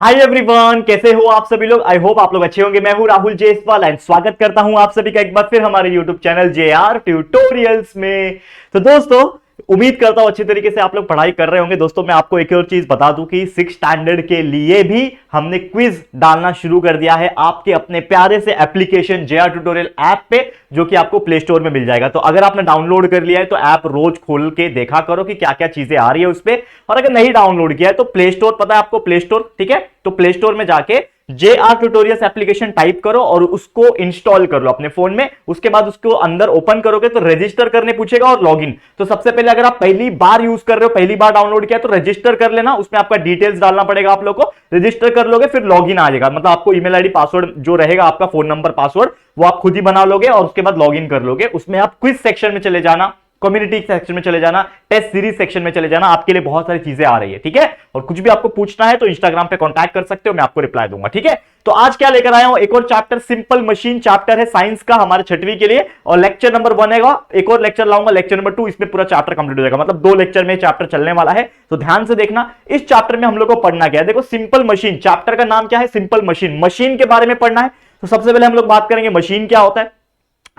Hi everyone, कैसे हो आप सभी लोग। आई होप आप लोग अच्छे होंगे। मैं हूं राहुल जेसवाल एंड स्वागत करता हूं आप सभी का एक बार फिर हमारे यूट्यूब चैनल JR ट्यूटोरियल्स में। तो दोस्तों, उम्मीद करता हूं अच्छी तरीके से आप लोग पढ़ाई कर रहे होंगे। दोस्तों, मैं आपको एक और चीज बता दूं कि 6 स्टैंडर्ड के लिए भी हमने क्विज डालना शुरू कर दिया है आपके अपने प्यारे से एप्लीकेशन JR ट्यूटोरियल ऐप पे, जो कि आपको प्ले स्टोर में मिल जाएगा। तो अगर आपने डाउनलोड कर लिया है तो ऐप रोज खोल के देखा करो कि क्या क्या चीजें आ रही है उस पर। और अगर नहीं डाउनलोड किया है तो प्ले स्टोर, पता है आपको प्ले स्टोर, ठीक है, तो प्ले स्टोर में जाके JR ट्यूटोरियल्स एप्लीकेशन टाइप करो और उसको इंस्टॉल कर लो अपने फोन में। उसके बाद उसको अंदर ओपन करोगे तो रजिस्टर करने पूछेगा और लॉगिन। तो सबसे पहले अगर आप पहली बार यूज कर रहे हो, पहली बार डाउनलोड किया तो रजिस्टर कर लेना। उसमें आपका डिटेल्स डालना पड़ेगा आप लोग को। रजिस्टर कर लोगे फिर लॉगिन आ जाएगा, मतलब आपको ईमेल आईडी पासवर्ड जो रहेगा आपका, फोन नंबर पासवर्ड, वो आप खुद ही बना लोगे और उसके बाद लॉगिन कर लोगे। उसमें आप क्विज सेक्शन में चले जाना, कम्युनिटी सेक्शन में चले जाना, टेस्ट सीरीज सेक्शन में चले जाना। आपके लिए बहुत सारी चीजें आ रही है, ठीक है। और कुछ भी आपको पूछना है तो इंस्टाग्राम पे कांटेक्ट कर सकते हो, मैं आपको रिप्लाई दूंगा, ठीक है। तो आज क्या लेकर आया हूं, एक और चैप्टर, सिंपल मशीन चैप्टर है साइंस का, हमारे 6वीं के लिए। और लेक्चर नंबर 1 है, एक और लेक्चर लाऊंगा, लेक्चर नंबर 2। इसमें पूरा चैप्टर कंप्लीट हो जाएगा, मतलब 2 लेक्चर में चैप्टर चलने वाला है। तो ध्यान से देखना, इस चैप्टर में हम लोग को पढ़ना क्या है। देखो, सिंपल मशीन, चैप्टर का नाम क्या है, सिंपल मशीन, मशीन के बारे में पढ़ना है। तो सबसे पहले हम लोग बात करेंगे मशीन क्या होता है,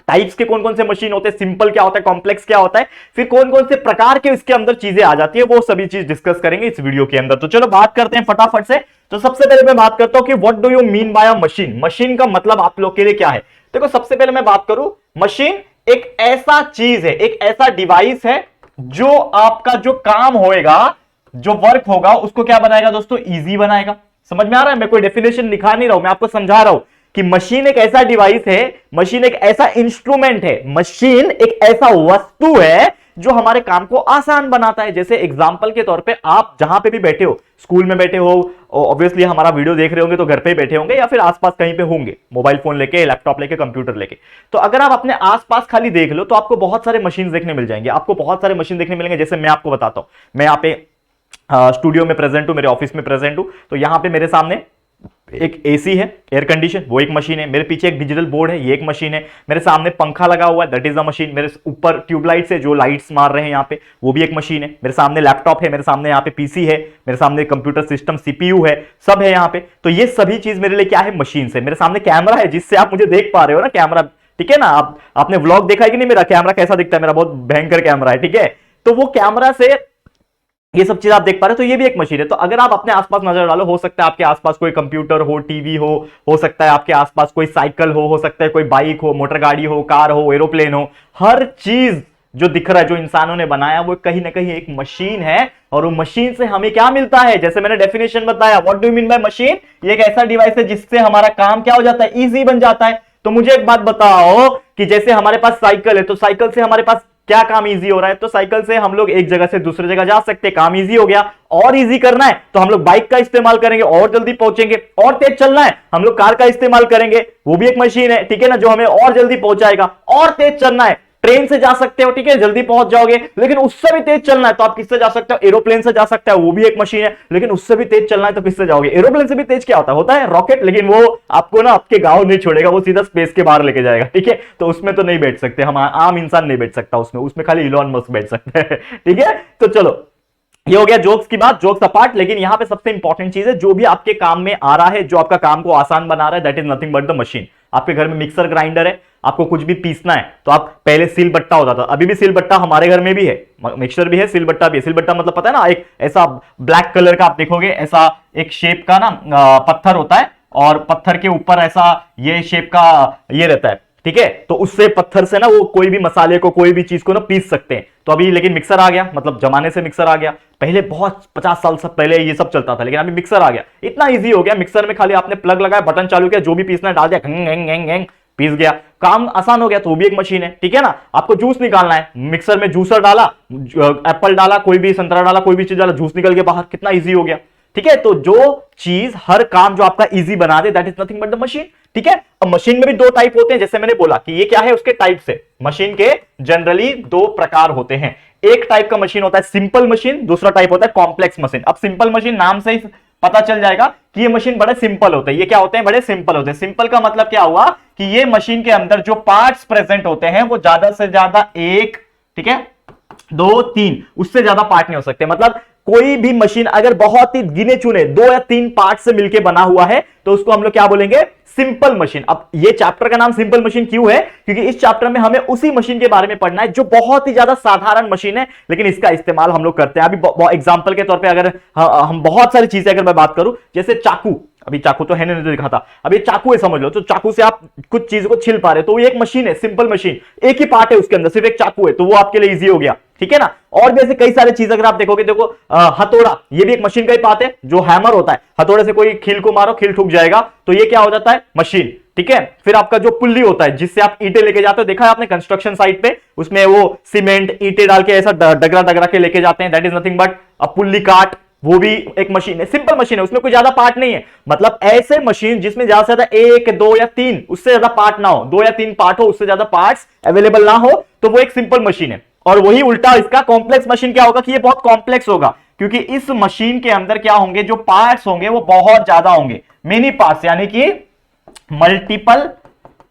टाइप्स के कौन कौन से मशीन होते हैं, सिंपल क्या होता है, कॉम्प्लेक्स क्या होता है, फिर कौन कौन से प्रकार के इसके अंदर चीजें आ जाती है, वो सभी चीज डिस्कस करेंगे इस वीडियो के अंदर। तो चलो बात करते हैं फटाफट से। तो सबसे पहले मैं बात करता हूं कि what do you mean by a machine. Machine का मतलब आप लोग के लिए क्या है। देखो, सबसे पहले मैं बात करूं, मशीन एक ऐसा चीज है, एक ऐसा डिवाइस है जो आपका जो काम होएगा, जो वर्क होगा, उसको क्या बनाएगा दोस्तों, इजी बनाएगा। समझ में आ रहा है, मैं कोई डेफिनेशन लिखा नहीं रहा हूं, मैं आपको समझा रहा हूं कि मशीन एक ऐसा डिवाइस है, मशीन एक ऐसा इंस्ट्रूमेंट है, मशीन एक ऐसा वस्तु है जो हमारे काम को आसान बनाता है। जैसे एग्जांपल के तौर पे, आप जहां पे भी बैठे हो, स्कूल में बैठे हो, ऑब्वियसली हमारा वीडियो देख रहे होंगे तो घर पे ही बैठे होंगे या फिर आसपास कहीं पे होंगे, मोबाइल फोन लेके, लैपटॉप लेके, कंप्यूटर लेके। तो अगर आप अपने आसपास खाली देख लो तो आपको बहुत सारे मशीन देखने मिल जाएंगे, आपको बहुत सारे मशीन देखने मिलेंगे। जैसे मैं आपको बताता हूं, मैं यहाँ पे स्टूडियो में प्रेजेंट हूं, मेरे ऑफिस में प्रेजेंट हूं, तो यहां पे मेरे सामने एक एसी है, एयर कंडीशन, वो एक मशीन है। मेरे पीछे एक डिजिटल बोर्ड है, ये एक मशीन है। मेरे सामने पंखा लगा हुआ है, दैट इज अ मशीन। मेरे ऊपर ट्यूबलाइट्स है जो लाइट्स मार रहे हैं यहाँ पे, वो भी एक मशीन है। मेरे सामने लैपटॉप है, मेरे सामने यहाँ पे पीसी है, मेरे सामने कंप्यूटर सिस्टम सीपीयू है, सब है यहाँ पे। तो ये सभी चीज मेरे लिए क्या है, मशीन से। मेरे सामने कैमरा है जिससे आप मुझे देख पा रहे हो ना, कैमरा, ठीक है ना। आपने व्लॉग देखा है कि नहीं, मेरा कैमरा कैसा दिखता है, मेरा बहुत भयंकर कैमरा है, ठीक है। तो वो कैमरा से ये सब चीज आप देख पा रहे हो, तो ये भी एक मशीन है। तो अगर आप अपने आसपास नजर डालो, हो सकता है आपके आसपास कोई कंप्यूटर हो, टीवी हो सकता है आपके आसपास कोई साइकिल हो सकता है कोई बाइक हो, मोटर गाड़ी हो, कार हो, एरोप्लेन हो। हर चीज जो दिख रहा है, जो इंसानों ने बनाया, वो कहीं ना कहीं एक मशीन है। और वो मशीन से हमें क्या मिलता है, जैसे मैंने डेफिनेशन बताया, what do you mean by machine, ये एक ऐसा डिवाइस है जिससे हमारा काम क्या हो जाता है, इजी बन जाता है। तो मुझे एक बात बताओ कि जैसे हमारे पास साइकिल है, तो साइकिल से हमारे पास क्या काम इजी हो रहा है, तो साइकिल से हम लोग एक जगह से दूसरी जगह जा सकते हैं, काम इजी हो गया। और इजी करना है तो हम लोग बाइक का इस्तेमाल करेंगे और जल्दी पहुंचेंगे। और तेज चलना है हम लोग कार का इस्तेमाल करेंगे, वो भी एक मशीन है, ठीक है ना, जो हमें और जल्दी पहुंचाएगा। और तेज चलना है, ट्रेन से जा सकते हो, ठीक है, जल्दी पहुंच जाओगे। लेकिन उससे भी तेज चलना है तो आप किससे जा सकते हो, एरोप्लेन से जा सकते हो, वो भी एक मशीन है। लेकिन उससे भी तेज चलना है तो किससे जाओगे, एरोप्लेन से भी तेज क्या होता है रॉकेट, लेकिन वो आपको ना आपके गांव नहीं छोड़ेगा, वो सीधा स्पेस के बाहर लेके जाएगा, ठीक है। तो उसमें तो नहीं बैठ सकते हम, आम इंसान नहीं बैठ सकता उसमें, उसमें खाली इलॉन मस्क बैठ सकते हैं, ठीक है। तो चलो, ये हो गया जोक्स की बात, जोक्स अपार्ट। लेकिन यहां पे सबसे इंपॉर्टेंट चीज है, जो भी आपके काम में आ रहा है, जो आपका काम को आसान बना रहा है, that is nothing but the machine. आपके घर में मिक्सर ग्राइंडर है, आपको कुछ भी पीसना है तो आप पहले सिल बट्टा होता था, अभी भी सिल बट्टा हमारे घर में भी है, मिक्सर भी है, सिल बट्टा भी है। सिल बट्टा मतलब पता है ना, एक ऐसा ब्लैक कलर का, आप देखोगे ऐसा एक शेप का ना पत्थर होता है, और पत्थर के ऊपर ऐसा ये शेप का ये रहता है, ठीक है। तो उससे पत्थर से ना वो कोई भी मसाले को, कोई भी चीज को ना पीस सकते हैं। तो अभी लेकिन मिक्सर आ गया, मतलब जमाने से मिक्सर आ गया। पहले बहुत 50 साल से पहले ये सब चलता था, लेकिन अभी मिक्सर आ गया, इतना इजी हो गया। मिक्सर में खाली आपने प्लग लगाया, बटन चालू किया, जो भी पीसना डाल दिया, घंग घंग घंग घंग, पीस गया, काम आसान हो गया। तो वो भी एक मशीन है, ठीक है ना। आपको जूस निकालना है, मिक्सर में जूसर डाला, एप्पल डाला, कोई भी संतरा डाला, कोई भी चीज डाला, जूस निकल के बाहर, कितना इजी हो गया, ठीक है। तो जो चीज हर काम जो आपका इजी बना दे, that is nothing but the machine, ठीक है। अब मशीन में भी 2 टाइप होते हैं, जैसे मैंने बोला कि ये क्या है, उसके टाइप से मशीन के जनरली 2 प्रकार होते हैं। एक टाइप का मशीन होता है सिंपल मशीन, दूसरा टाइप होता है कॉम्प्लेक्स मशीन। अब सिंपल मशीन नाम से ही पता चल जाएगा कि ये मशीन बड़े सिंपल होते हैं। ये क्या होते हैं, बड़े सिंपल होते हैं। सिंपल का मतलब क्या हुआ कि ये मशीन के अंदर जो पार्ट्स प्रेजेंट होते हैं वो ज्यादा से ज्यादा 1, ठीक है, 2, 3, उससे ज्यादा पार्ट नहीं हो सकते। मतलब कोई भी मशीन अगर बहुत ही गिने चुने 2 या 3 पार्ट से मिलकर बना हुआ है तो उसको हम लोग क्या बोलेंगे, सिंपल मशीन। अब ये चैप्टर का नाम सिंपल मशीन क्यों है, क्योंकि इस चैप्टर में हमें उसी मशीन के बारे में पढ़ना है जो बहुत ही ज्यादा साधारण मशीन है लेकिन इसका इस्तेमाल हम लोग करते हैं। अभी एग्जांपल के तौर पे अगर हम बहुत सारी चीजें अगर मैं बात करूं, जैसे चाकू, अभी चाकू तो है नहीं तो दिखा था, अब ये चाकू है समझ लो, तो चाकू से आप कुछ चीजों को छिल पा रहे हो तो वो एक मशीन है, सिंपल मशीन, एक ही पार्ट है उसके अंदर, सिर्फ एक चाकू है, तो वो आपके लिए इजी हो गया, ठीक है ना। और भी ऐसे कई सारे चीज अगर आप देखोगे, देखो हथौड़ा, ये भी एक मशीन का ही पार्ट है, जो हैमर होता है, हथौड़े से कोई खील को मारो, खील ठुक जाएगा, तो ये क्या हो जाता है, मशीन, ठीक है। फिर आपका जो पुल्ली होता है जिससे आप ईंटें लेके जाते हो, देखा है आपने कंस्ट्रक्शन साइट पे, उसमें वो सीमेंट ईंटें डाल के ऐसा डगरा डगरा के लेके जाते हैं, that is nothing but a pulley cart, वो भी एक मशीन है, सिंपल मशीन है, उसमें कोई ज्यादा पार्ट नहीं है। मतलब ऐसे मशीन जिसमें ज्यादा से ज्यादा 1, 2 या 3, उससे ज्यादा पार्ट ना हो, 2 या 3 पार्ट हो, उससे ज्यादा पार्ट्स अवेलेबल ना हो, तो वो एक सिंपल मशीन है। और वही उल्टा इसका कॉम्प्लेक्स मशीन क्या होगा कि ये बहुत कॉम्प्लेक्स होगा, क्योंकि इस मशीन के अंदर क्या होंगे, जो पार्ट्स होंगे वो बहुत ज्यादा होंगे, मेनी पार्ट्स, यानी कि मल्टीपल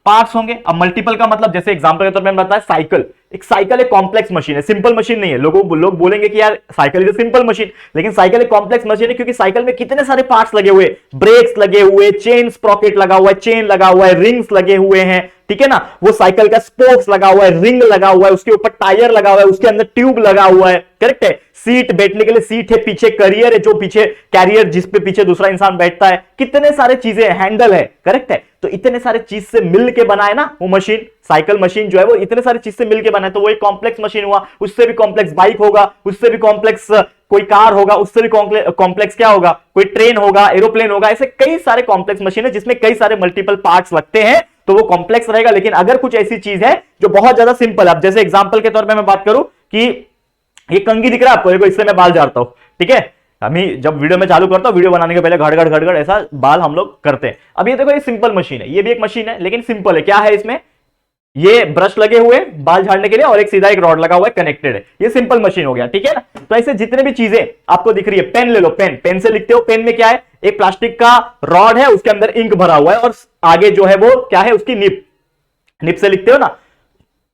पार्ट्स होंगे। अब मल्टीपल का मतलब, जैसे एग्जांपल के तौर पे मैंने बताया साइकिल, एक साइकिल एक कॉम्प्लेक्स मशीन है, सिंपल मशीन नहीं है। लोग बोलेंगे कि यार साइकिल इज सिंपल मशीन, लेकिन साइकिल एक कॉम्प्लेक्स मशीन है, क्योंकि साइकिल में कितने सारे पार्ट्स लगे हुए, ब्रेक्स लगे हुए, चेन स्प्रॉकेट लगा हुआ है, चेन लगा हुआ है, रिंग्स लगे हुए हैं, ठीक है ना, वो साइकिल का स्पोक्स लगा हुआ है, रिंग लगा हुआ है, उसके ऊपर टायर लगा हुआ है, उसके अंदर ट्यूब लगा हुआ है, करेक्ट है। सीट, बैठने के लिए सीट है, पीछे कैरियर है, जो पीछे कैरियर जिस पे पीछे दूसरा इंसान बैठता है, कितने सारे चीजें, हैंडल है, करेक्ट है। तो इतने सारे चीज से मिलके बना है ना वो मशीन, साइकिल मशीन जो है वो इतने सारे चीज से मिलके बना है, तो वो एक कॉम्प्लेक्स मशीन हुआ। उससे भी कॉम्प्लेक्स बाइक होगा, उससे भी कॉम्प्लेक्स कोई कार होगा, उससे भी कॉम्प्लेक्स क्या होगा, कोई ट्रेन होगा, एरोप्लेन होगा, ऐसे कई सारे कॉम्प्लेक्स मशीन है जिसमें कई सारे मल्टीपल पार्ट्स लगते हैं, तो वो कॉम्प्लेक्स रहेगा। लेकिन अगर कुछ ऐसी चीज है जो बहुत ज्यादा सिंपल है, अब जैसे एग्जांपल के तौर पे मैं बात करूं कि ये कंघी दिख रहा है आपको, देखो इससे मैं बाल झाड़ता हूं, ठीक है, अभी जब वीडियो में चालू करता हूं, वीडियो बनाने के पहले घड़ घड़ ऐसा बाल हम लोग करते हैं। अब ये देखो ये सिंपल मशीन है, ये भी एक मशीन है लेकिन सिंपल है। क्या है इसमें, ये ब्रश लगे हुए बाल झाड़ने के लिए और एक सीधा एक रॉड लगा हुआ है, कनेक्टेड है, ये सिंपल मशीन हो गया, ठीक है ना। तो ऐसे जितने भी चीजें आपको दिख रही है, पेन ले लो, पेन से लिखते हो, पेन में क्या है, एक प्लास्टिक का रॉड है, उसके अंदर इंक भरा हुआ है और आगे जो है वो क्या है, उसकी निप से लिखते हो ना,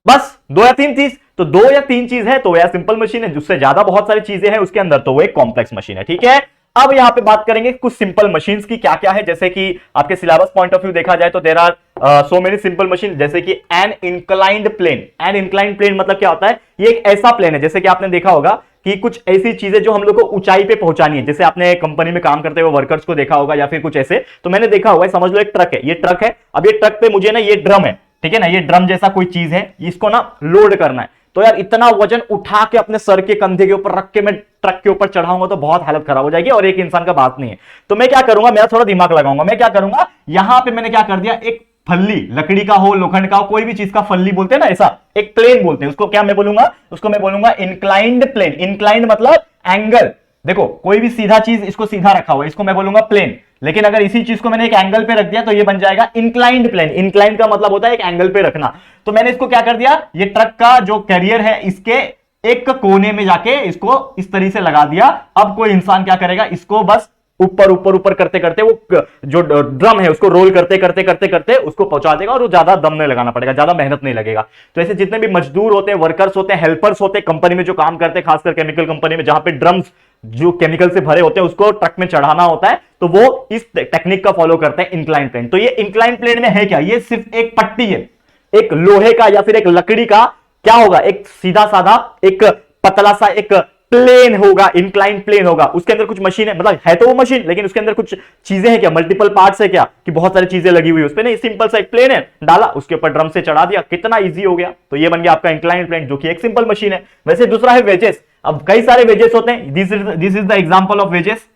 बस 2 या 3 चीज, तो 2 या 3 चीज है तो यह सिंपल मशीन है, जिससे ज्यादा बहुत सारी चीजें हैं उसके अंदर तो वो एक कॉम्प्लेक्स मशीन है, ठीक है। अब यहां पे बात करेंगे कुछ सिंपल मशीन्स की क्या क्या है, जैसे कि आपके सिलेबस पॉइंट ऑफ व्यू देखा जाए तो there are so many simple machine, जैसे कि an inclined plane. An inclined plane मतलब क्या होता है, ये एक ऐसा प्लेन है, जैसे कि आपने देखा होगा कि कुछ ऐसी चीजें जो हम लोग को ऊंचाई पे पहुंचानी है, जैसे आपने कंपनी में काम करते हुए वर्कर्स को देखा होगा या फिर कुछ ऐसे, तो मैंने देखा होगा, समझ लो एक ट्रक है, ये ट्रक है, अब ये ट्रक पे मुझे ना ये ड्रम है, ठीक है ना, ये ड्रम जैसा कोई चीज है, इसको ना लोड करना है, तो यार इतना वजन उठा के अपने सर के कंधे के ऊपर रख के मैं ट्रक के ऊपर चढ़ाऊंगा तो बहुत हालत खराब हो जाएगी और एक इंसान का बात नहीं है। तो मैं क्या करूंगा, मेरा थोड़ा दिमाग लगाऊंगा, मैं क्या करूंगा, यहां पे मैंने क्या कर दिया, एक फल्ली, लकड़ी का हो, लोखंड का हो, कोई भी चीज का फल्ली बोलते हैं ना, ऐसा एक प्लेन बोलते हैं उसको, क्या मैं बोलूंगा, उसको मैं बोलूंगा इंक्लाइंड प्लेन। इंक्लाइंड मतलब एंगल, देखो कोई भी सीधा चीज, इसको सीधा रखा हुआ है, इसको मैं बोलूंगा प्लेन, लेकिन अगर इसी चीज को मैंने एक एंगल पे रख दिया तो ये बन जाएगा इंक्लाइंड प्लेन। इंक्लाइंड का मतलब होता है एक एंगल पे रखना। तो मैंने इसको क्या कर दिया, ये ट्रक का जो कैरियर है इसके एक कोने में जाके इसको इस तरीके से लगा दिया। अब कोई इंसान क्या करेगा, इसको बस ऊपर ऊपर ऊपर करते करते वो जो ड्रम है उसको रोल करते करते करते करते उसको पहुंचा देगा और वो ज्यादा दम नहीं लगाना पड़ेगा, ज्यादा मेहनत नहीं लगेगा। तो ऐसे जितने भी मजदूर होते हैं, वर्कर्स होते हैं, हेल्पर्स होते हैं, कंपनी में जो काम करते हैं, खासकर केमिकल कंपनी में जहां पे ड्रम्स जो केमिकल से भरे होते हैं उसको ट्रक में चढ़ाना होता है, तो वो इस टेक्निक का फॉलो करते हैं, इंक्लाइन प्लेन। तो ये इंक्लाइन प्लेन में है क्या, ये सिर्फ एक पट्टी है, एक लोहे का या फिर एक लकड़ी का क्या होगा, एक सीधा साधा एक पतला सा एक प्लेन होगा, इंक्लाइन प्लेन होगा, उसके अंदर कुछ मशीन है, मतलब है तो वो मशीन लेकिन उसके अंदर कुछ चीजें हैं क्या, मल्टीपल पार्ट्स है क्या, कि बहुत सारी चीजें लगी हुई है उस पे, नहीं, सिंपल सा एक प्लेन है, डाला उसके ऊपर ड्रम से चढ़ा दिया, कितना इजी हो गया। तो ये बन गया आपका इंक्लाइन प्लेन, जो कि एक सिंपल मशीन है। वैसे दूसरा है वेजेस। अब कई सारे वेजेस होते हैं, this is the example of wages.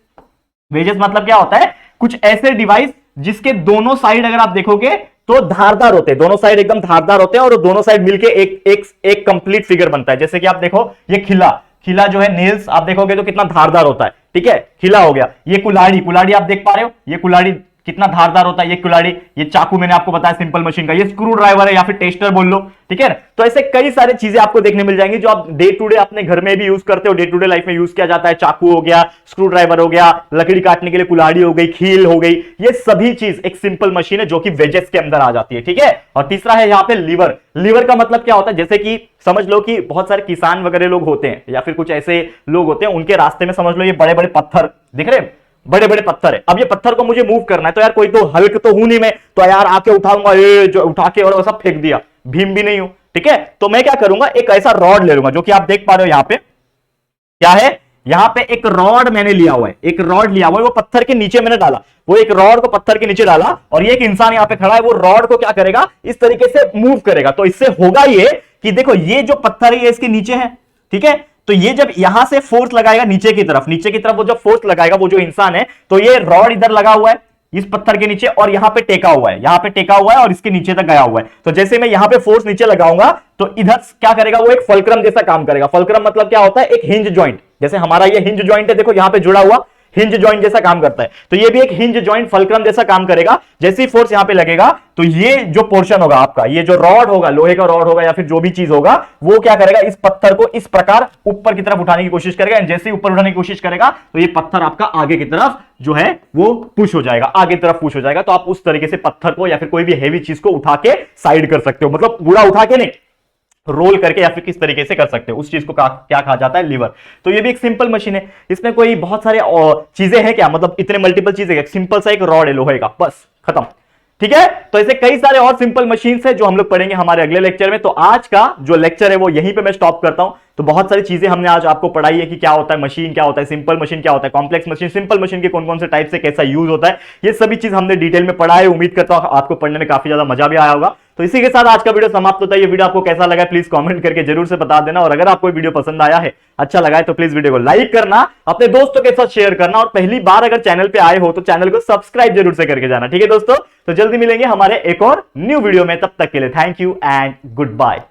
Wages मतलब क्या होता है, कुछ ऐसे डिवाइस जिसके दोनों साइड अगर आप देखोगे तो धारदार होते हैं, दोनों साइड एकदम धारदार होते हैं और दोनों साइड मिलके एक कंप्लीट फिगर बनता है। जैसे कि आप देखो ये खिला जो है, नेल्स आप देखोगे तो कितना धारदार होता है, ठीक है, खिला हो गया। ये कुल्हाड़ी आप देख पा रहे हो, ये कुल्हाड़ी कितना धारदार होता है ये कुल्हाड़ी, ये चाकू मैंने आपको बताया सिंपल मशीन का, ये स्क्रू ड्राइवर है या फिर टेस्टर बोल लो, ठीक है। तो ऐसे कई सारी चीजें आपको देखने मिल जाएंगी जो आप डे टू डे अपने घर में भी यूज करते हो, डे टू डे लाइफ में यूज किया जाता है। चाकू हो गया, स्क्रू ड्राइवर हो गया, लकड़ी काटने के लिए कुल्हाड़ी हो गई, खील हो गई, ये सभी चीज एक सिंपल मशीन है जो कि वेजेस के अंदर आ जाती है, ठीक है। और तीसरा है यहाँ पे लीवर। लीवर का मतलब क्या होता है, जैसे कि समझ लो कि बहुत सारे किसान वगैरह लोग होते हैं या फिर कुछ ऐसे लोग होते हैं, उनके रास्ते में समझ लो ये बड़े बड़े पत्थर दिख रहे हैं, बड़े बड़े पत्थर है। अब ये पत्थर को मुझे मूव करना है, तो यार कोई तो हल्क तो हूं नहीं मैं, तो यार आके उठाऊंगा, ये जो उठा के और सब फेंक दिया, भीम भी नहीं हूं, ठीक है। तो मैं क्या करूंगा, एक ऐसा रॉड ले लूंगा जो कि आप देख पा रहे हो यहाँ पे क्या है, यहां पे एक रॉड मैंने लिया हुआ है, एक रॉड लिया हुआ है, वो पत्थर के नीचे मैंने डाला, वो एक रॉड को पत्थर के नीचे डाला, और ये एक इंसान यहां पे खड़ा है, वो रॉड को क्या करेगा, इस तरीके से मूव करेगा। तो इससे होगा ये कि देखो ये जो पत्थर है ये इसके नीचे है, ठीक है। तो ये जब यहां से फोर्स लगाएगा नीचे की तरफ वो जब फोर्स लगाएगा वो जो इंसान है, तो ये रॉड इधर लगा हुआ है इस पत्थर के नीचे, और यहां पे टेका हुआ है, यहां पे टेका हुआ है और इसके नीचे तक गया हुआ है। तो जैसे मैं यहां पे फोर्स नीचे लगाऊंगा तो इधर क्या करेगा, वो एक फलक्रम जैसा काम करेगा। फलक्रम मतलब क्या होता है, एक हिंज जॉइंट, जैसे हमारा ये हिंज जॉइंट है, देखो यहां पे जुड़ा हुआ, हिंज जॉइंट जैसा काम करता है। तो ये भी एक हिंज जॉइंट फलक्रम जैसा काम करेगा। जैसे ही फोर्स यहां पे लगेगा तो ये जो पोर्शन होगा आपका, ये जो रॉड होगा, लोहे का रॉड होगा या फिर जो भी चीज होगा, वो क्या करेगा, इस पत्थर को इस प्रकार ऊपर की तरफ उठाने की कोशिश करेगा। जैसे ही ऊपर उठाने की कोशिश करेगा तो ये पत्थर आपका आगे की तरफ जो है वो पुश हो जाएगा, आगे तरफ पुश हो जाएगा। तो आप उस तरीके से पत्थर को या फिर कोई भी हैवी चीज को उठा के साइड कर सकते हो, मतलब पूरा उठा के नहीं, रोल करके या फिर किस तरीके से कर सकते हो। उस चीज को क्या कहा जाता है, लीवर। तो ये भी एक सिंपल मशीन है, इसमें कोई बहुत सारे चीजें हैं क्या, मतलब इतने मल्टीपल चीजें, सिंपल सा एक रॉड है लोहे का, बस खत्म, ठीक है। तो ऐसे कई सारे और सिंपल मशीन्स है जो हम लोग पढ़ेंगे हमारे अगले लेक्चर में। तो आज का जो लेक्चर है वो यहीं पे मैं स्टॉप करता हूं। तो बहुत सारी चीजें हमने आज आपको पढ़ाई है कि क्या होता है मशीन, क्या होता है सिंपल मशीन, क्या होता है कॉम्प्लेक्स मशीन, सिंपल मशीन के कौन कौन से टाइप से कैसा यूज होता है, ये सभी चीज हमने डिटेल में पढ़ा है। उम्मीद करता हूं आपको पढ़ने में काफी ज्यादा मजा भी आया होगा। तो इसी के साथ आज का वीडियो समाप्त होता है। ये वीडियो आपको कैसा लगा प्लीज कमेंट करके जरूर से बता देना, और अगर आपको वीडियो पसंद आया है, अच्छा लगा है, तो प्लीज वीडियो को लाइक करना, अपने दोस्तों के साथ शेयर करना, और पहली बार अगर चैनल पे आए हो तो चैनल को सब्सक्राइब जरूर से करके जाना, ठीक है दोस्तों। तो जल्दी मिलेंगे हमारे एक और न्यू वीडियो में, तब तक के लिए thank you and good bye.